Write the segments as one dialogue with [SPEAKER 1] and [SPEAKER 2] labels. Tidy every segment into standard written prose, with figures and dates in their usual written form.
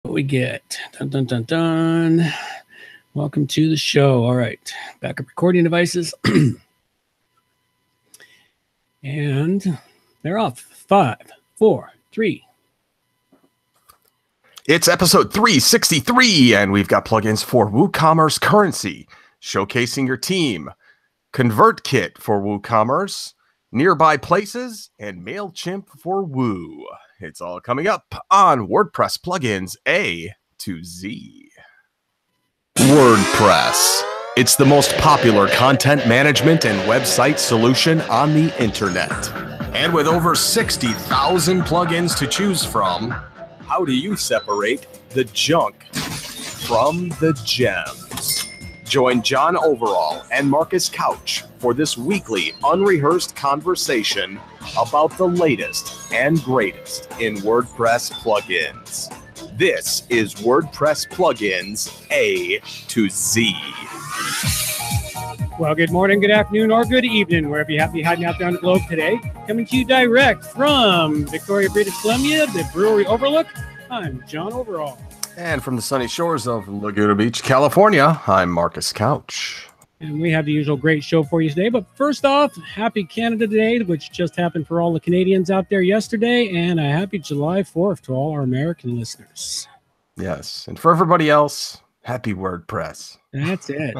[SPEAKER 1] What we get? Dun, dun, dun, dun. Welcome to the show. All right, backup recording devices. And they're off. 5, 4, 3.
[SPEAKER 2] It's episode 363, and we've got plugins for WooCommerce Currency, showcasing your team, Convertkit for WooCommerce, Nearby Places, and Mailchimp for Woo. It's all coming up on WordPress plugins A to Z. WordPress. It's the most popular content management and website solution on the internet. And with over 60,000 plugins to choose from, how do you separate the junk from the gems? Join John Overall and Marcus Couch for this weekly unrehearsed conversation about the latest and greatest in WordPress plugins. This is WordPress plugins A to Z.
[SPEAKER 1] Well, good morning, good afternoon, or good evening, wherever you happen to be hiding out there on the globe today. Coming to you direct from Victoria, British Columbia, the Brewery Overlook. I'm John Overall.
[SPEAKER 2] And from the sunny shores of Laguna Beach, California, I'm Marcus Couch.
[SPEAKER 1] And we have the usual great show for you today. But first off, happy Canada Day, which just happened for all the Canadians out there yesterday. And a happy July 4th to all our American listeners.
[SPEAKER 2] Yes. And for everybody else, happy WordPress.
[SPEAKER 1] That's it.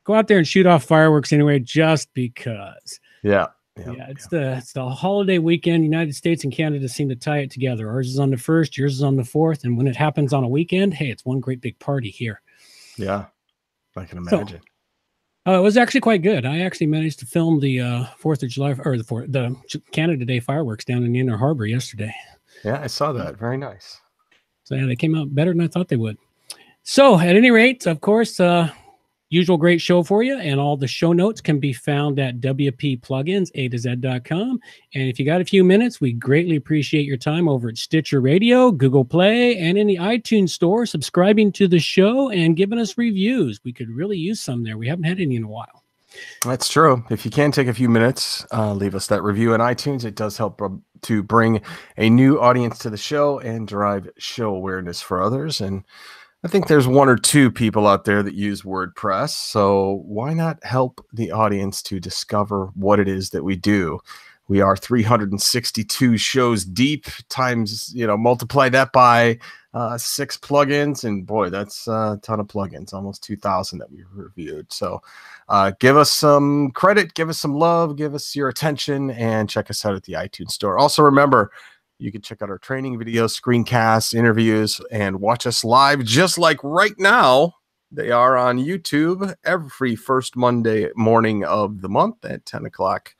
[SPEAKER 1] Go out there and shoot off fireworks anyway, just because.
[SPEAKER 2] Yeah.
[SPEAKER 1] It's the holiday weekend. United States and Canada seem to tie it together. Ours is on the 1st, yours is on the 4th. And when it happens on a weekend, hey, it's one great big party here.
[SPEAKER 2] Yeah, I can imagine.
[SPEAKER 1] It was actually quite good. I actually managed to film the 4th of July, or the Canada Day fireworks down in the Inner Harbor yesterday.
[SPEAKER 2] Yeah, I saw that. Very nice.
[SPEAKER 1] So yeah, they came out better than I thought they would. So at any rate, of course, usual great show for you, and all the show notes can be found at wppluginsa2z.com. And if you got a few minutes, we greatly appreciate your time over at Stitcher Radio, Google Play, and in the iTunes store, subscribing to the show and giving us reviews. We could really use some there. We haven't had any in a while.
[SPEAKER 2] That's true. If you can take a few minutes, leave us that review in iTunes. It does help to bring a new audience to the show and drive show awareness for others. And I think there's one or two people out there that use WordPress, so why not help the audience to discover what it is that we do? We are 362 shows deep, times, multiply that by 6 plugins, and boy, that's a ton of plugins, almost 2,000 that we've reviewed. So give us some credit, give us some love, give us your attention, and check us out at the iTunes store. Also, remember, you can check out our training videos, screencasts, interviews, and watch us live just like right now. They are on YouTube every first Monday morning of the month at 10 o'clock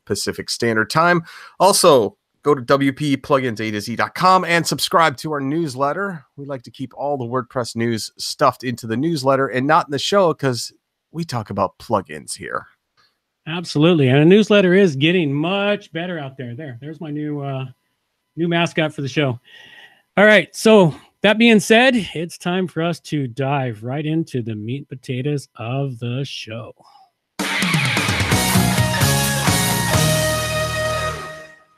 [SPEAKER 2] Pacific Standard Time. Also, go to wppluginsa2z.com and subscribe to our newsletter. We like to keep all the WordPress news stuffed into the newsletter and not in the show because we talk about plugins here.
[SPEAKER 1] Absolutely. And a newsletter is getting much better out there. There's my new mascot for the show. All right. So that being said, it's time for us to dive right into the meat and potatoes of the show.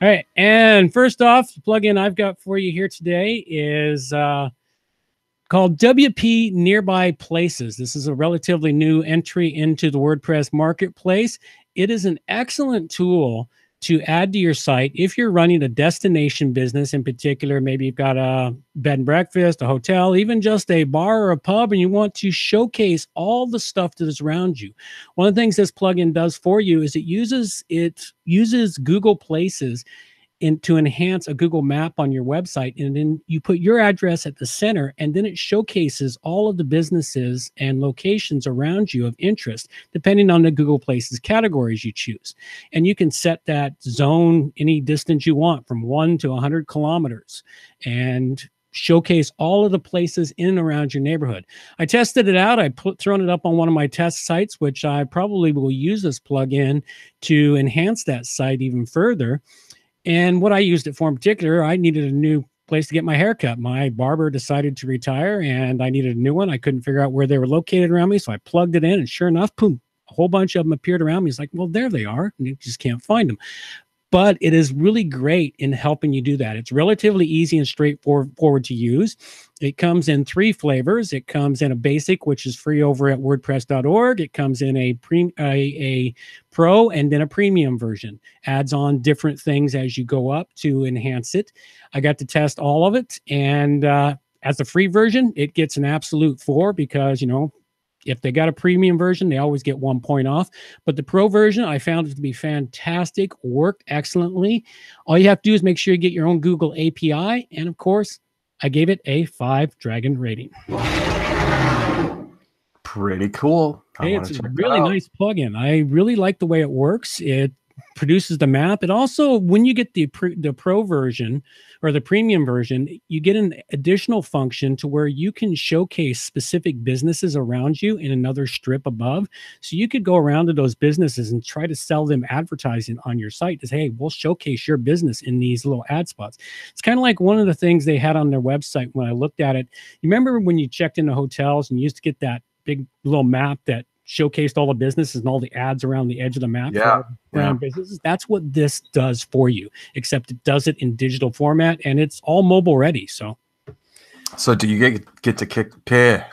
[SPEAKER 1] All right. And first off, the plugin I've got for you here today is called WP Nearby Places. This is a relatively new entry into the WordPress marketplace. It is an excellent tool to add to your site if you're running a destination business in particular. Maybe you've got a bed and breakfast, a hotel, even just a bar or a pub, and you want to showcase all the stuff that is around you. One of the things this plugin does for you is it uses Google Places to enhance a Google map on your website, and then you put your address at the center, and then it showcases all of the businesses and locations around you of interest, depending on the Google Places categories you choose. And you can set that zone any distance you want, from 1 to 100 kilometers, and showcase all of the places in and around your neighborhood. I tested it out. Thrown it up on one of my test sites, which I probably will use this plugin to enhance that site even further. And what I used it for in particular, I needed a new place to get my hair cut. My barber decided to retire and I needed a new one. I couldn't figure out where they were located around me. So I plugged it in and sure enough, boom, a whole bunch of them appeared around me. It's like, well, there they are. And you just can't find them. but it is really great in helping you do that. It's relatively easy and straightforward to use. It comes in 3 flavors. It comes in a basic, which is free over at WordPress.org. It comes in a pro and then a premium version. Adds on different things as you go up to enhance it. I got to test all of it, and as the free version, it gets an absolute 4 because, you know, if they got a premium version, they always get 1 point off. But the pro version, I found it to be fantastic, worked excellently. All you have to do is make sure you get your own Google API. And of course, I gave it a 5 dragon rating.
[SPEAKER 2] Pretty cool.
[SPEAKER 1] Hey, it's a really nice plugin. I really like the way it works. It produces the map. It also, when you get the pro version or the premium version, you get an additional function to where you can showcase specific businesses around you in another strip above. So you could go around to those businesses and try to sell them advertising on your site to say, hey, we'll showcase your business in these little ad spots. It's kind of like one of the things they had on their website when I looked at it. You remember when you checked into hotels and you used to get that big little map that showcased all the businesses and all the ads around the edge of the map around businesses? That's what this does for you, except it does it in digital format and it's all mobile ready. So
[SPEAKER 2] do you get to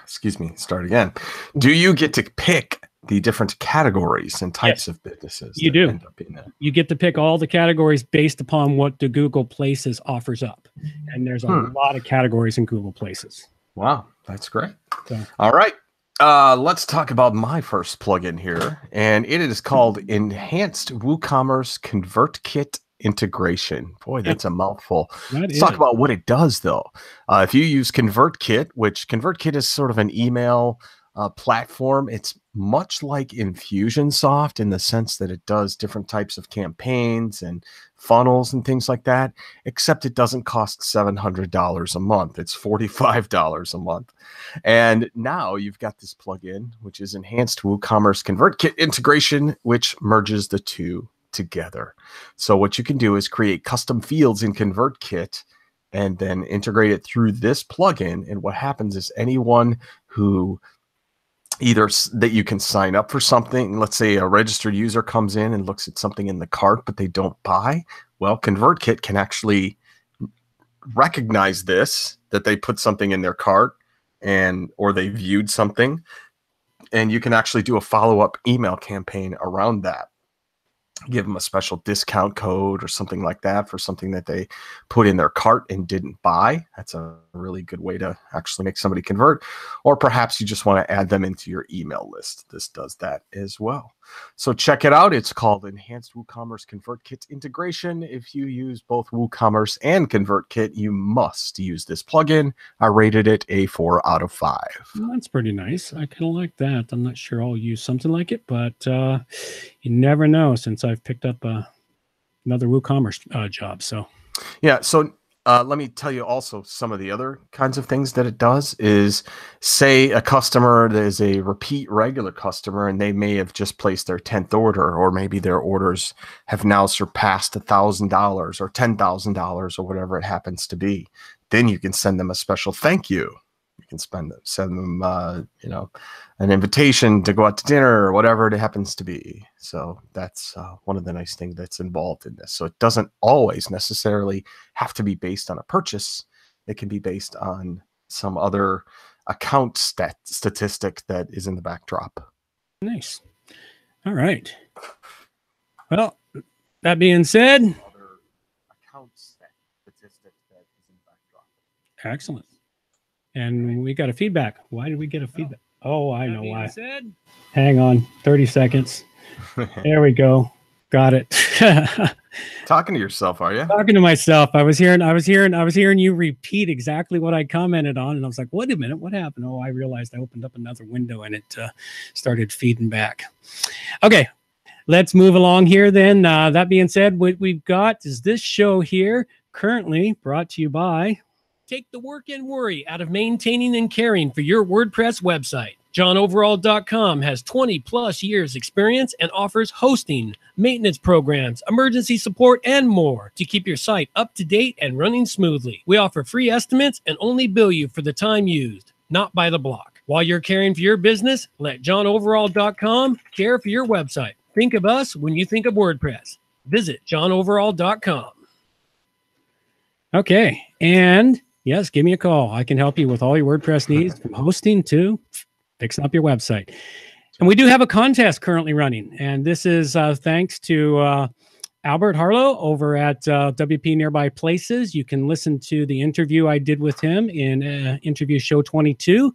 [SPEAKER 2] start again. Do you get to pick the different categories and types of businesses?
[SPEAKER 1] You do. You get to pick all the categories based upon what the Google Places offers up. And there's a lot of categories in Google Places.
[SPEAKER 2] Wow, that's great.
[SPEAKER 1] So,
[SPEAKER 2] all right. Let's talk about my first plugin here, and it is called Enhanced WooCommerce Convertkit Integration. Boy, that's a mouthful. Let's talk about what it does, though. If you use Convertkit, which Convertkit is sort of an email platform, it's much like Infusionsoft in the sense that it does different types of campaigns and funnels and things like that, except it doesn't cost $700 a month. It's $45 a month. And now you've got this plugin, which is Enhanced WooCommerce Convertkit Integration, which merges the two together. So what you can do is create custom fields in Convertkit and then integrate it through this plugin. And what happens is anyone who either that you can sign up for something, let's say a registered user comes in and looks at something in the cart, but they don't buy. Well, Convertkit can actually recognize this, that they put something in their cart or they viewed something, and you can actually do a follow-up email campaign around that. Give them a special discount code or something like that for something that they put in their cart and didn't buy. That's a really good way to actually make somebody convert. Or perhaps you just want to add them into your email list. This does that as well. So check it out. It's called Enhanced WooCommerce Convertkit Integration. If you use both WooCommerce and Convertkit, you must use this plugin. I rated it a 4 out of 5.
[SPEAKER 1] Well, that's pretty nice. I kind of like that. I'm not sure I'll use something like it, but you never know since I've picked up another WooCommerce job. So
[SPEAKER 2] yeah. So let me tell you also some of the other kinds of things that it does is, say a customer that is a repeat regular customer and they may have just placed their 10th order, or maybe their orders have now surpassed $1,000 or $10,000 or whatever it happens to be. Then you can send them a special thank you. You can send them an invitation to go out to dinner or whatever it happens to be. So that's one of the nice things that's involved in this. So it doesn't always necessarily have to be based on a purchase. It can be based on some other account statistic that is in the backdrop.
[SPEAKER 1] Nice. All right. Well, that being said,
[SPEAKER 2] other account statistic that is in the backdrop.
[SPEAKER 1] Excellent. And we got a feedback. Why did we get a feedback? Oh, I know why. Hang on, 30 seconds. There we go. Got it.
[SPEAKER 2] Talking to yourself, are you?
[SPEAKER 1] Talking to myself. I was hearing you repeat exactly what I commented on, and I was like, wait a minute, what happened? Oh, I realized I opened up another window and it started feeding back. Okay, let's move along here then. That being said, what we've got is this show here, currently brought to you by... Take the work and worry out of maintaining and caring for your WordPress website. JohnOverall.com has 20 plus years experience and offers hosting, maintenance programs, emergency support, and more to keep your site up to date and running smoothly. We offer free estimates and only bill you for the time used, not by the block. While you're caring for your business, let JohnOverall.com care for your website. Think of us when you think of WordPress. visit johnoverall.com. Okay. And yes, give me a call. I can help you with all your WordPress needs, from hosting to fixing up your website. And we do have a contest currently running. And this is thanks to Albert Harlow over at WP Nearby Places. You can listen to the interview I did with him in interview show 22.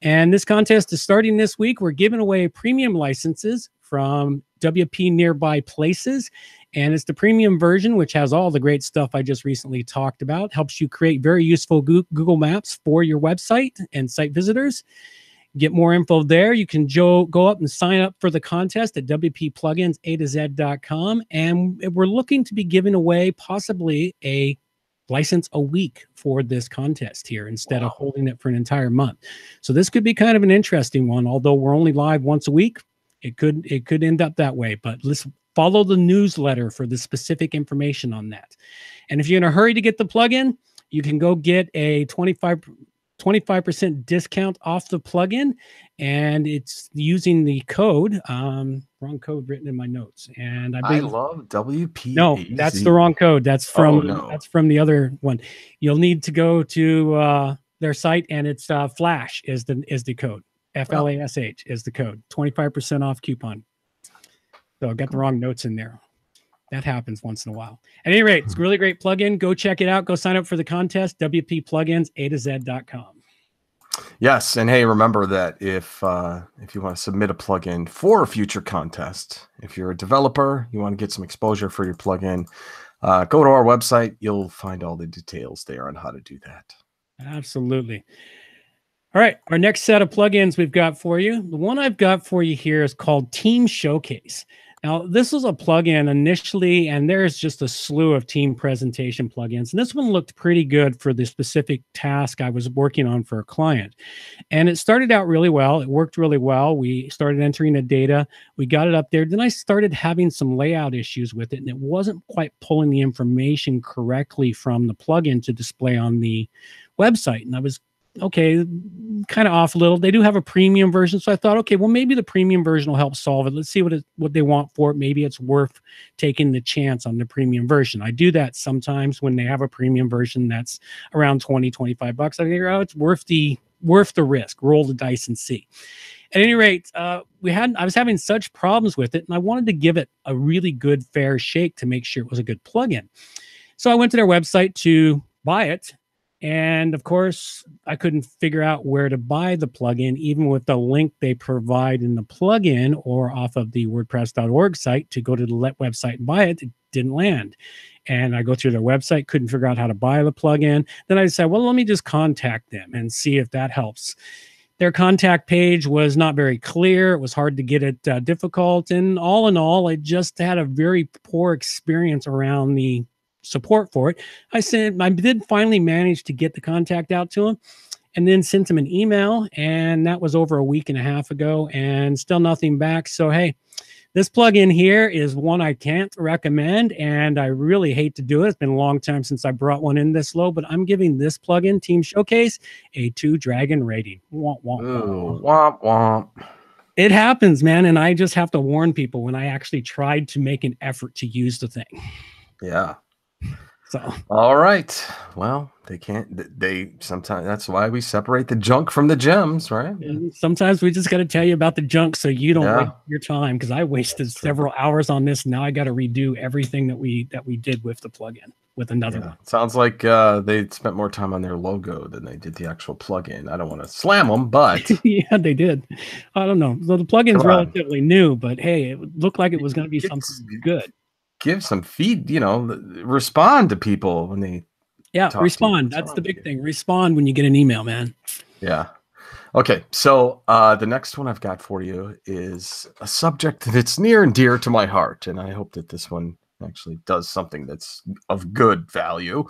[SPEAKER 1] And this contest is starting this week. We're giving away premium licenses from WP Nearby Places. And it's the premium version, which has all the great stuff I just recently talked about. Helps you create very useful Google Maps for your website and site visitors. Get more info there. You can go up and sign up for the contest at wpplugins.com. And we're looking to be giving away possibly a license a week for this contest here instead of holding it for an entire month. So this could be kind of an interesting one. Although we're only live once a week, it could end up that way. But let's follow the newsletter for the specific information on that. And if you're in a hurry to get the plugin, you can go get a 25% discount off the plugin, and it's using the code, wrong code written in my notes. And I
[SPEAKER 2] love WP.
[SPEAKER 1] No, that's the wrong code. That's from that's from the other one. You'll need to go to their site, and it's Flash is the code. FLASH is the code. 25% off coupon. So I got the wrong notes in there. That happens once in a while. At any rate, it's a really great plugin. Go check it out. Go sign up for the contest. WPplugins.com.
[SPEAKER 2] Yes, and hey, remember that if you want to submit a plugin for a future contest, if you're a developer, you want to get some exposure for your plugin, go to our website. You'll find all the details there on how to do that.
[SPEAKER 1] Absolutely. All right, our next set of plugins we've got for you. The one I've got for you here is called Team Showcase. Now, this was a plugin initially, and there's just a slew of team presentation plugins. And this one looked pretty good for the specific task I was working on for a client. And it started out really well. It worked really well. We started entering the data. We got it up there. Then I started having some layout issues with it, and it wasn't quite pulling the information correctly from the plugin to display on the website. And I was okay, kind of off a little. They do have a premium version, so I thought, okay, well, maybe the premium version will help solve it. Let's see what they want for it. Maybe it's worth taking the chance on the premium version. I do that sometimes when they have a premium version that's around $20, $25. I figure, oh, it's worth the risk. Roll the dice and see. At any rate, I was having such problems with it, and I wanted to give it a really good, fair shake to make sure it was a good plugin. So I went to their website to buy it. And of course, I couldn't figure out where to buy the plugin, even with the link they provide in the plugin or off of the WordPress.org site to go to the website and buy it. It didn't land. And I go through their website, couldn't figure out how to buy the plugin. Then I decided, well, let me just contact them and see if that helps. Their contact page was not very clear. It was hard to get it difficult. And all in all, I just had a very poor experience around the support for it. I did finally manage to get the contact out to him and then sent him an email, and that was over a week and a half ago, and still nothing back. So hey, this plugin here is one I can't recommend, and I really hate to do it. It's been a long time since I brought one in this low, but I'm giving this plugin, Team Showcase, a 2 dragon rating. Womp, womp,
[SPEAKER 2] Ooh, womp, womp.
[SPEAKER 1] It happens, man, and I just have to warn people when I actually tried to make an effort to use the thing.
[SPEAKER 2] Yeah.
[SPEAKER 1] So,
[SPEAKER 2] all right. Well, they sometimes, that's why we separate the junk from the gems, right?
[SPEAKER 1] And sometimes we just got to tell you about the junk so you don't waste your time, because I wasted several hours on this. Now I got to redo everything that we did with the plugin with another one.
[SPEAKER 2] Sounds like they spent more time on their logo than they did the actual plugin. I don't want to slam them, but
[SPEAKER 1] yeah, they did. I don't know. So the plugin's relatively new, but hey, it looked like it was going to be something good.
[SPEAKER 2] Give some feed, respond to people when they
[SPEAKER 1] respond. That's the big thing. Respond when you get an email, man.
[SPEAKER 2] Yeah. Okay. So the next one I've got for you is a subject that's near and dear to my heart, and I hope that this one actually does something that's of good value.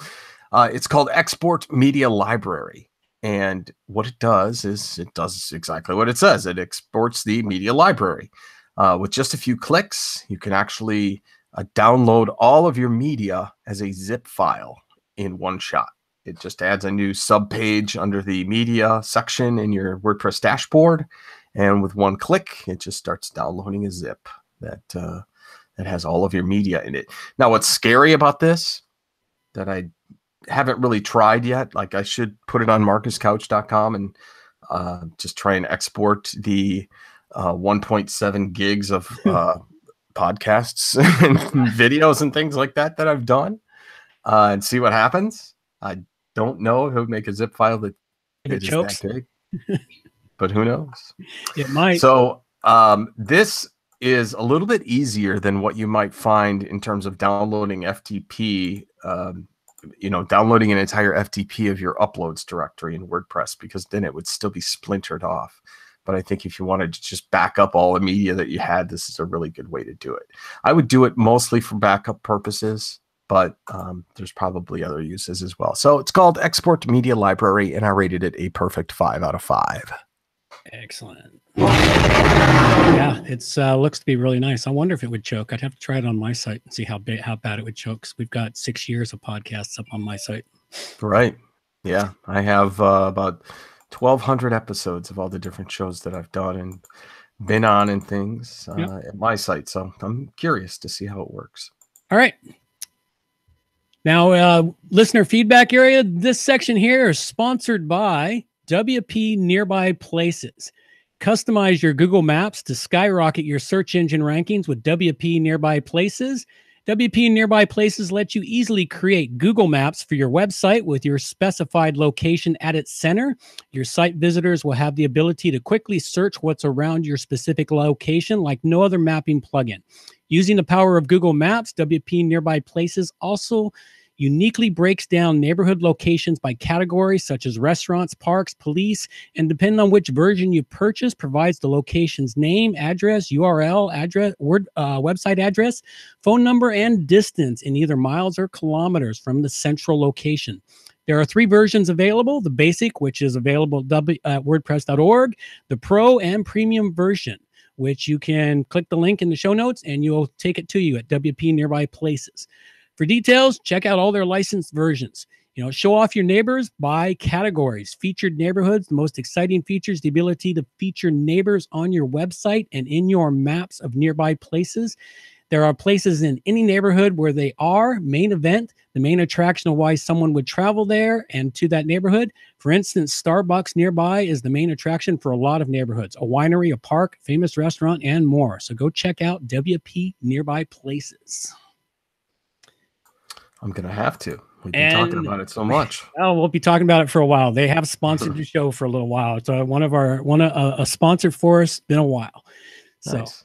[SPEAKER 2] It's called Export Media Library. And what it does is it does exactly what it says. It exports the media library. With just a few clicks, you can actually download all of your media as a zip file in one shot. It just adds a new subpage under the media section in your WordPress dashboard, and with one click, it just starts downloading a zip that that has all of your media in it. Now, what's scary about this that I haven't really tried yet, like I should put it on marcuscouch.com and just try and export the 1.7 gigs of podcasts and videos and things like that I've done and see what happens. I don't know if it would make a zip file that is that big, but who knows?
[SPEAKER 1] It might.
[SPEAKER 2] So this is a little bit easier than what you might find in terms of downloading FTP, downloading an entire FTP of your uploads directory in WordPress, because then it would still be splintered off. But I think if you wanted to just back up all the media that you had, this is a really good way to do it. I would do it mostly for backup purposes, but there's probably other uses as well. So it's called Export Media Library, and I rated it a perfect 5 out of 5.
[SPEAKER 1] Excellent. Yeah, it's looks to be really nice. I wonder if it would choke. I'd have to try it on my site and see how bad it would choke, because we've got 6 years of podcasts up on my site.
[SPEAKER 2] Right. Yeah, I have about 1,200 episodes of all the different shows that I've done and been on and things at my site. So I'm curious to see how it works.
[SPEAKER 1] All right. Now, listener feedback area. This section here is sponsored by WP Nearby Places. Customize your Google Maps to skyrocket your search engine rankings with WP Nearby Places. WP Nearby Places lets you easily create Google Maps for your website with your specified location at its center. Your site visitors will have the ability to quickly search what's around your specific location like no other mapping plugin. Using the power of Google Maps, WP Nearby Places also uniquely breaks down neighborhood locations by categories such as restaurants, parks, police, and depending on which version you purchase, provides the location's name, address, URL, address, website address, phone number, and distance in either miles or kilometers from the central location. There are 3 versions available: the basic, which is available at WordPress.org, the pro and premium version, which you can click the link in the show notes and you'll take it to you at WP Nearby Places. For details, check out all their licensed versions. Show off your neighbors by categories. Featured neighborhoods, the most exciting features, the ability to feature neighbors on your website and in your maps of nearby places. There are places in any neighborhood where they are. Main event, the main attraction of why someone would travel there and to that neighborhood. For instance, Starbucks nearby is the main attraction for a lot of neighborhoods. A winery, a park, famous restaurant, and more. So go check out WP Nearby Places.
[SPEAKER 2] I'm going to have to. We've been talking about it so much.
[SPEAKER 1] Oh, we'll be talking about it for a while. They have sponsored the show for a little while. It's a sponsor for us. Been a while. So
[SPEAKER 2] nice.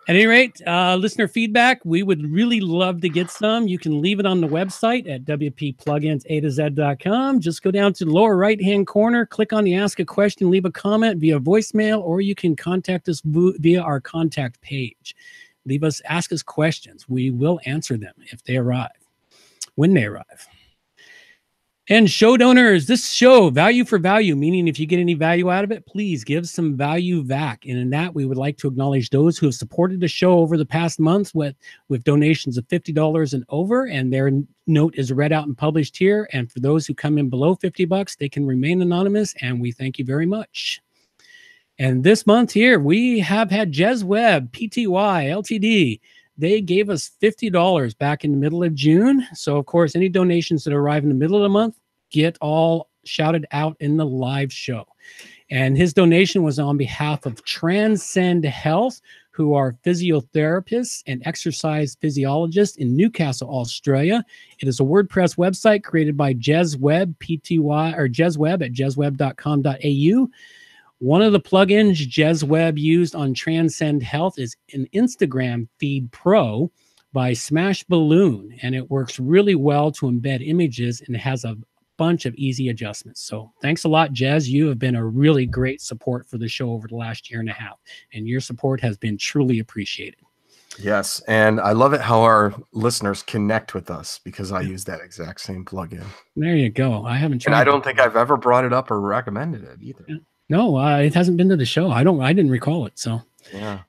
[SPEAKER 1] At any rate, listener feedback, we would really love to get some. You can leave it on the website at wppluginsa2z.com. Just go down to the lower right-hand corner, click on the Ask a Question, leave a comment via voicemail, or you can contact us via our contact page. Ask us questions. We will answer them if they arrive. When they arrive. And show donors, this show, value for value, meaning if you get any value out of it, please give some value back. And in that, we would like to acknowledge those who have supported the show over the past months with donations of $50 and over, and their note is read out and published here. And for those who come in below $50, they can remain anonymous, and we thank you very much. And this month here, we have had Jez Webb, Pty Ltd. They gave us $50 back in the middle of June. So, of course, any donations that arrive in the middle of the month get all shouted out in the live show. And his donation was on behalf of Transcend Health, who are physiotherapists and exercise physiologists in Newcastle, Australia. It is a WordPress website created by Jez Webb, Pty, or Jez Webb at jezwebb.com.au. One of the plugins Jez Webb used on Transcend Health is an Instagram Feed Pro by Smash Balloon, and it works really well to embed images and has a bunch of easy adjustments. So thanks a lot, Jez. You have been a really great support for the show over the last year and a half, and your support has been truly appreciated.
[SPEAKER 2] Yes, and I love it how our listeners connect with us because I use that exact same plugin.
[SPEAKER 1] There you go. I haven't tried.
[SPEAKER 2] And I don't think I've ever brought it up or recommended it either.
[SPEAKER 1] Yeah. No, it hasn't been to the show. I didn't recall it. So
[SPEAKER 2] yeah.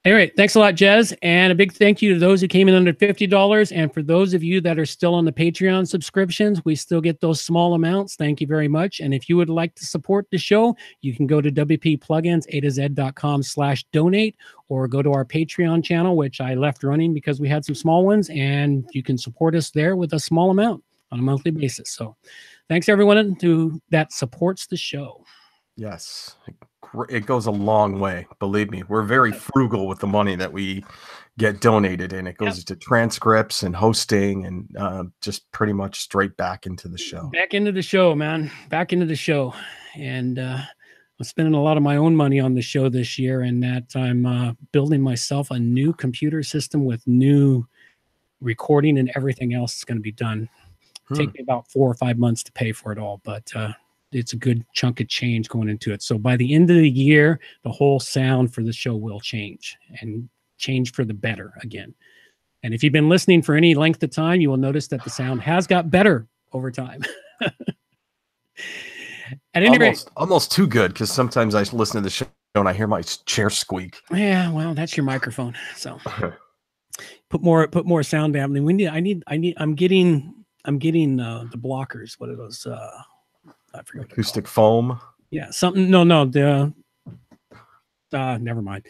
[SPEAKER 1] All right. Thanks a lot, Jez. And a big thank you to those who came in under $50. And for those of you that are still on the Patreon subscriptions, we still get those small amounts. Thank you very much. And if you would like to support the show, you can go to wpplugins.com/donate, or go to our Patreon channel, which I left running because we had some small ones, and you can support us there with a small amount on a monthly basis. So thanks everyone that supports the show.
[SPEAKER 2] Yes, it goes a long way. Believe me, we're very frugal with the money that we get donated, and it goes to transcripts and hosting and just pretty much straight back into the show.
[SPEAKER 1] Back into the show, man. Back into the show. And I'm spending a lot of my own money on the show this year, and that I'm building myself a new computer system with new recording and everything else that's going to be done. Take me about 4 or 5 months to pay for it all, but it's a good chunk of change going into it. So by the end of the year, the whole sound for the show will change, and change for the better again. And if you've been listening for any length of time, you will notice that the sound has got better over time. At any rate,
[SPEAKER 2] almost too good, because sometimes I listen to the show and I hear my chair squeak.
[SPEAKER 1] Yeah, well, that's your microphone. So put more sound dampening. I'm getting the blockers. What are those? I forget.
[SPEAKER 2] Acoustic foam.
[SPEAKER 1] Yeah, something. No, the. Never mind.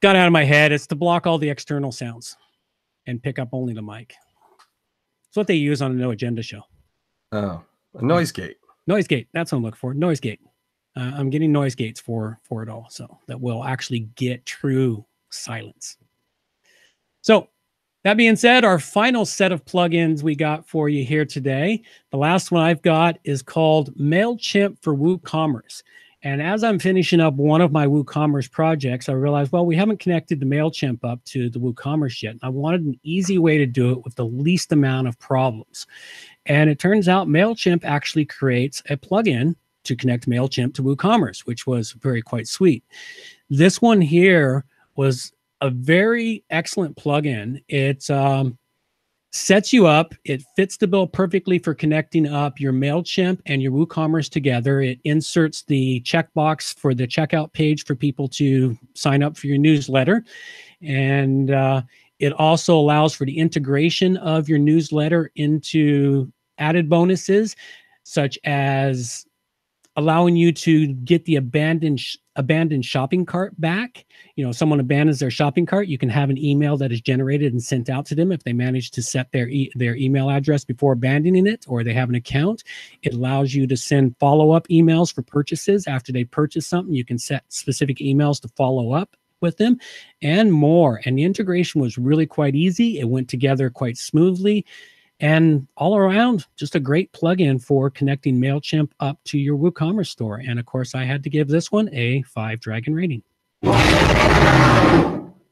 [SPEAKER 1] Got out of my head. It's to block all the external sounds and pick up only the mic. It's what they use on a No Agenda show.
[SPEAKER 2] Oh, a noise gate.
[SPEAKER 1] Noise gate. That's what I'm looking for. Noise gate. I'm getting noise gates for it all, so that will actually get true silence. So that being said, our final set of plugins we got for you here today, the last one I've got is called Mailchimp for WooCommerce. And as I'm finishing up one of my WooCommerce projects, I realized, well, we haven't connected the Mailchimp up to the WooCommerce yet. And I wanted an easy way to do it with the least amount of problems. And it turns out Mailchimp actually creates a plugin to connect Mailchimp to WooCommerce, which was quite sweet. This one here was a very excellent plugin. It sets you up. It fits the bill perfectly for connecting up your Mailchimp and your WooCommerce together. It inserts the checkbox for the checkout page for people to sign up for your newsletter. And it also allows for the integration of your newsletter into added bonuses, such as allowing you to get the abandoned shopping cart back. You know, someone abandons their shopping cart, you can have an email that is generated and sent out to them if they manage to set their email address before abandoning it, or they have an account. It allows you to send follow-up emails for purchases. After they purchase something, you can set specific emails to follow up with them, and more. And the integration was really quite easy. It went together quite smoothly. And all around, just a great plugin for connecting Mailchimp up to your WooCommerce store. And of course, I had to give this one a 5 dragon rating.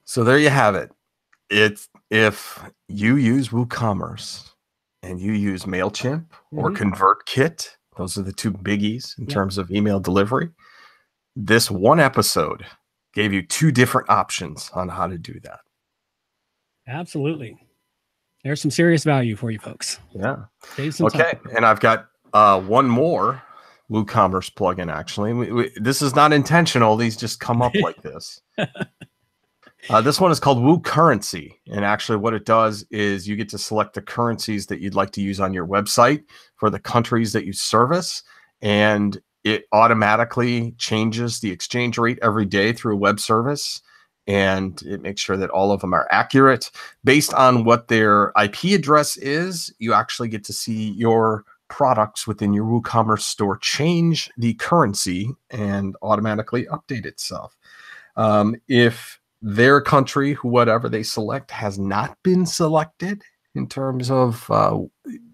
[SPEAKER 2] So there you have it. It's if you use WooCommerce and you use Mailchimp or Convertkit, those are the two biggies in terms of email delivery. This one episode gave you 2 different options on how to do that.
[SPEAKER 1] Absolutely. There's some serious value for you folks.
[SPEAKER 2] Yeah.
[SPEAKER 1] Okay.
[SPEAKER 2] And I've got one more WooCommerce plugin, actually. This is not intentional. These just come up like this. This one is called WooCurrency. And actually what it does is you get to select the currencies that you'd like to use on your website for the countries that you service. And it automatically changes the exchange rate every day through a web service. And it makes sure that all of them are accurate. Based on what their IP address is, you actually get to see your products within your WooCommerce store change the currency and automatically update itself. If their country, whatever they select, has not been selected in terms of,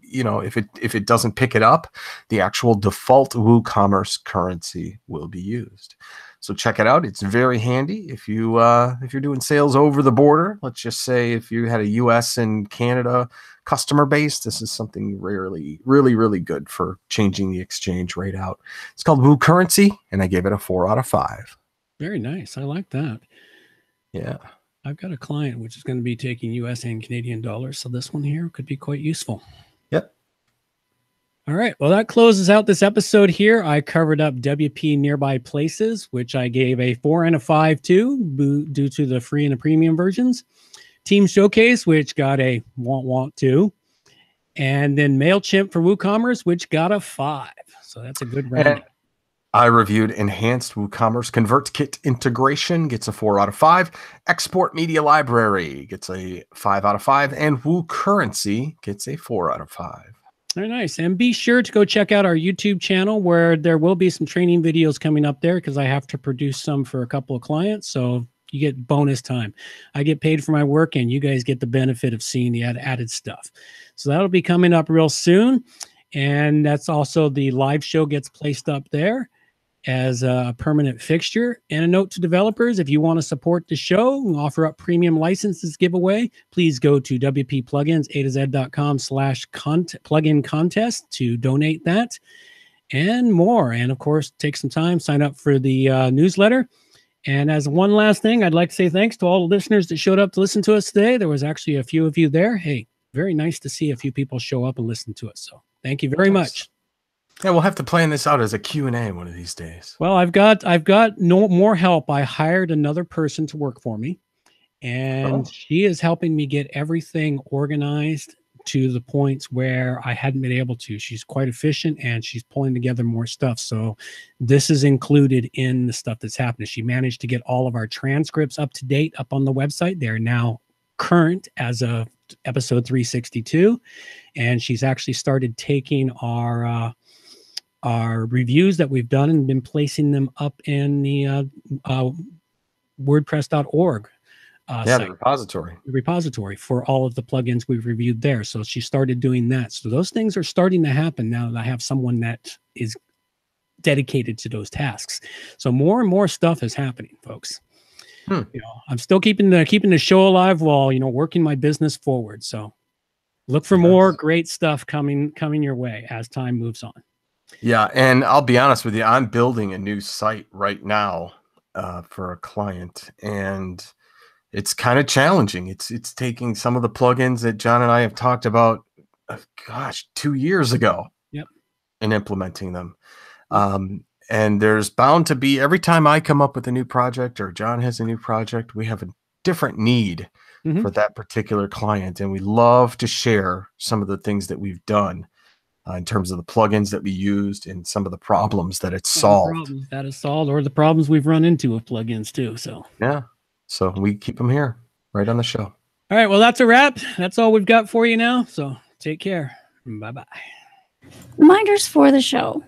[SPEAKER 2] if it doesn't pick it up, the actual default WooCommerce currency will be used. So check it out. It's very handy if you're doing sales over the border. Let's just say if you had a U.S. and Canada customer base, this is something really good for changing the exchange rate out. It's called WooCurrency, and I gave it a 4 out of 5.
[SPEAKER 1] Very nice. I like that.
[SPEAKER 2] Yeah.
[SPEAKER 1] I've got a client which is going to be taking U.S. and Canadian dollars, so this one here could be quite useful.
[SPEAKER 2] Yep.
[SPEAKER 1] All right. Well, that closes out this episode here. I covered up WP Nearby Places, which I gave a 4 and a 5 to due to the free and the premium versions. Team Showcase, which got a want to. And then Mailchimp for WooCommerce, which got a 5. So that's a good round.
[SPEAKER 2] And I reviewed Enhanced WooCommerce Convertkit Integration, gets a 4 out of 5. Export Media Library gets a 5 out of 5. And WooCurrency gets a 4 out of 5.
[SPEAKER 1] Very nice. And be sure to go check out our YouTube channel where there will be some training videos coming up there because I have to produce some for a couple of clients. So you get bonus time. I get paid for my work and you guys get the benefit of seeing the added stuff. So that'll be coming up real soon. And that's also the live show gets placed up there as a permanent fixture. And a note to developers, if you want to support the show and offer up premium licenses giveaway, please go to wppluginsa2z.com/plugin contest to donate that and more. And of course, take some time, sign up for the newsletter. And as one last thing, I'd like to say thanks to all the listeners that showed up to listen to us today. There was actually a few of you there. Hey, very nice to see a few people show up and listen to us. So thank you very much.
[SPEAKER 2] Yeah, we'll have to plan this out as a Q&A one of these days.
[SPEAKER 1] Well, I've got no more help. I hired another person to work for me, and she is helping me get everything organized to the points where I hadn't been able to. She's quite efficient, and she's pulling together more stuff. So this is included in the stuff that's happening. She managed to get all of our transcripts up to date up on the website. They're now current as of episode 362, and she's actually started taking our reviews that we've done and been placing them up in the WordPress.org
[SPEAKER 2] the
[SPEAKER 1] repository for all of the plugins we've reviewed there. So she started doing that. So those things are starting to happen now that I have someone that is dedicated to those tasks. So more and more stuff is happening, folks. You know, I'm still keeping the show alive while, you know, working my business forward. So look for more great stuff coming your way as time moves on.
[SPEAKER 2] Yeah, and I'll be honest with you, I'm building a new site right now for a client, and it's kind of challenging. It's taking some of the plugins that John and I have talked about, 2 years ago, and implementing them. And there's bound to be, every time I come up with a new project or John has a new project, we have a different need for that particular client, and we love to share some of the things that we've done. In terms of the plugins that we used and some of the problems that it's solved.
[SPEAKER 1] That is solved, or the problems we've run into with plugins too. So
[SPEAKER 2] yeah, so we keep them here right on the show.
[SPEAKER 1] All right, well, that's a wrap. That's all we've got for you now. So take care. Bye-bye.
[SPEAKER 3] Reminders for the show.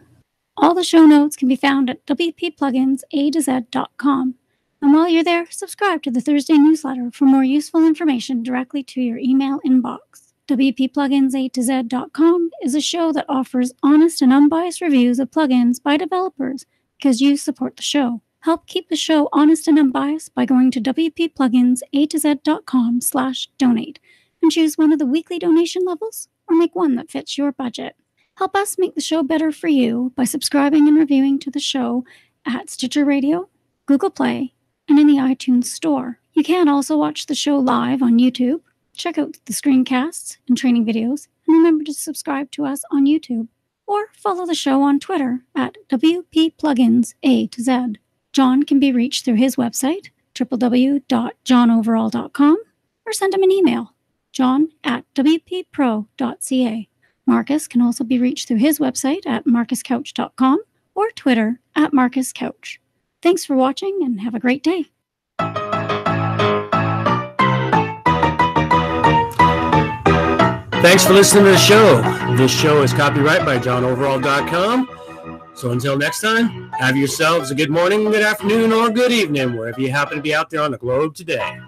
[SPEAKER 3] All the show notes can be found at wppluginsa2z.com. And while you're there, subscribe to the Thursday newsletter for more useful information directly to your email inbox. wppluginsa2z.com is a show that offers honest and unbiased reviews of plugins by developers because you support the show. Help keep the show honest and unbiased by going to wppluginsa2z.com/donate and choose one of the weekly donation levels or make one that fits your budget. Help us make the show better for you by subscribing and reviewing to the show at Stitcher Radio, Google Play, and in the iTunes Store. You can also watch the show live on YouTube. Check out the screencasts and training videos, and remember to subscribe to us on YouTube, or follow the show on Twitter at WPPluginsA2Z. John can be reached through his website, www.johnoverall.com, or send him an email, john@wppro.ca. Marcus can also be reached through his website at marcuscouch.com or Twitter at marcuscouch. Thanks for watching, and have a great day.
[SPEAKER 1] Thanks for listening to the show. This show is copyright by johnoverall.com. So until next time, have yourselves a good morning, good afternoon, or good evening, wherever you happen to be out there on the globe today.